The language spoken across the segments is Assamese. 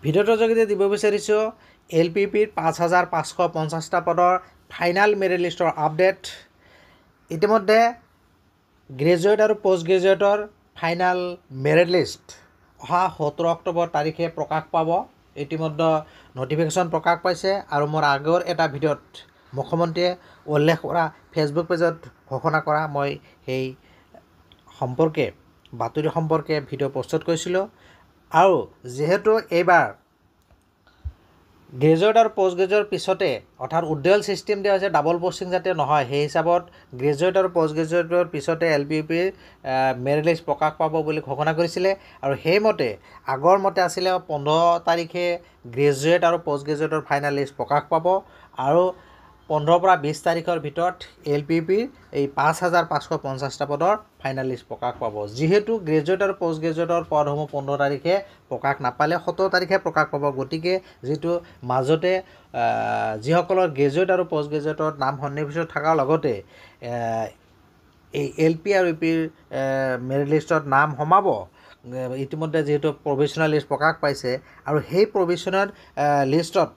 ভিডিঅ'টোৰ যোগেদি দিব বিচাৰিছোঁ LPPৰ 5550টা পদৰ ফাইনাল মেৰিট লিষ্টৰ আপডেট। ইতিমধ্যে গ্ৰেজুৱেট আৰু পোষ্ট গ্ৰেজুৱেটৰ ফাইনাল মেৰিট লিষ্ট অহা 17 অক্টোবৰ তাৰিখে প্ৰকাশ পাব। ইতিমধ্যে নটিফিকেশ্যন প্ৰকাশ পাইছে আৰু মোৰ আগৰ এটা ভিডিঅ'ত মুখ্যমন্ত্ৰীয়ে উল্লেখ কৰা ফেচবুক পেজত ঘোষণা কৰা মই সেই সম্পৰ্কে বাতৰি সম্পৰ্কে ভিডিঅ' প্ৰস্তুত কৰিছিলোঁ। আৰু যেহেতু এইবাৰ গ্ৰেজুৱেট আৰু পোষ্ট গ্ৰেজুৱেটৰ পিছতে অৰ্থাৎ উদ্দেল ছিষ্টেম দিয়া হৈছে, ডাবল পষ্টিং যাতে নহয়, সেই হিচাপত গ্ৰেজুৱেট আৰু পোষ্ট গ্ৰেজুৱেটৰ পিছতে LPPৰ মেৰিট লিষ্ট প্ৰকাশ পাব বুলি ঘোষণা কৰিছিলে। আৰু সেইমতে আগৰ মতে আছিলে 15 তাৰিখে গ্ৰেজুৱেট আৰু পোষ্ট গ্ৰেজুৱেটৰ ফাইনেল লিষ্ট প্ৰকাশ পাব আৰু 15 পৰা 20 তাৰিখৰ ভিতৰত LPPৰ এই 5550টা পদৰ ফাইনেল লিষ্ট প্ৰকাশ পাব। যিহেতু গ্ৰেজুৱেট আৰু পোষ্ট গ্ৰেজুৱেটৰ পদসমূহ 15 তাৰিখে প্ৰকাশ নাপালে 17 তাৰিখে প্ৰকাশ পাব। গতিকে যিটো মাজতে যিসকলৰ গ্ৰেজুৱেট আৰু পোষ্ট গ্ৰেজুৱেটৰ নাম সন্নিৱিষ্ট থকাৰ লগতে এই LP আৰু UPৰ মেৰিট লিষ্টত নাম সোমাব, ইতিমধ্যে যিহেতু প্ৰভিশ্যনেল লিষ্ট প্ৰকাশ পাইছে আৰু সেই প্ৰভিশ্যনেল লিষ্টত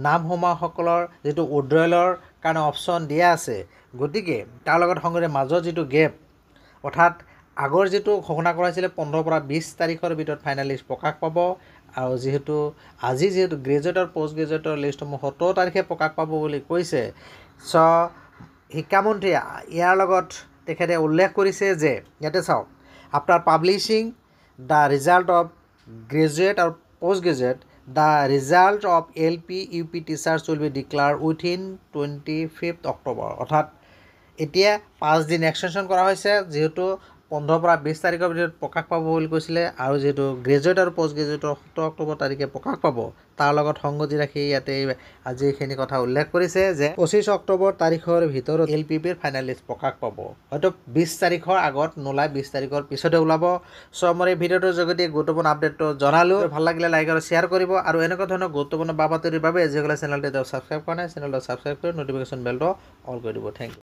নাম সোমোৱাসকলৰ যিটো উইথড্ৰয়েলৰ কাৰণে অপশ্যন দিয়া আছে, গতিকে তাৰ লগত সংগতি মাজত যিটো গেপ, অৰ্থাৎ আগৰ যিটো ঘোষণা কৰা হৈছিলে 15 পৰা 20 তাৰিখৰ ভিতৰত ফাইনেল লিষ্ট প্ৰকাশ পাব আৰু যিহেতু গ্ৰেজুৱেট আৰু পোষ্ট গ্ৰেজুৱেটৰ লিষ্টসমূহ 17 তাৰিখে প্ৰকাশ পাব বুলি কৈছে। শিক্ষামন্ত্ৰীয়ে ইয়াৰ লগত তেখেতে উল্লেখ কৰিছে যে ইয়াতে চাওক, after publishing the result of graduate আৰু post graduate the result of LP UP teachers will be declared within 25th October। অৰ্থাৎ এতিয়া 5 দিন এক্সটেনশ্যন কৰা হৈছে, যিহেতু 15 পৰা 20 তাৰিখৰ ভিতৰত প্ৰকাশ পাব বুলি কৈছিলে আৰু যিহেতু গ্ৰেজুৱেট আৰু পোষ্ট গ্ৰেজুৱেটৰ 17 অক্টোবৰ তাৰিখে প্ৰকাশ পাব, তাৰ লগত সংগতি ৰাখি ইয়াতে আজি এইখিনি কথা উল্লেখ কৰিছে যে 25 অক্টোবৰ তাৰিখৰ ভিতৰত LPPৰ ফাইনেল লিষ্ট প্ৰকাশ পাব। হয়তো 20 তাৰিখৰ আগত নোলায়, 20 তাৰিখৰ পিছতে ওলাব। মোৰ এই ভিডিঅ'টোৰ যোগেদি গুৰুত্বপূৰ্ণ আপডেটটো জনালোঁ। ভাল লাগিলে লাইক আৰু শ্বেয়াৰ কৰিব আৰু এনেকুৱা ধৰণৰ গুৰুত্বপূৰ্ণ বাতৰিৰ বাবে যিসকলে চেনেলটো ছাবস্ক্ৰাইব কৰা নাই, চেনেলটো ছাবস্ক্ৰাইব কৰি নটিফিকেশ্যন বেলটো অল কৰি দিব। Thank U.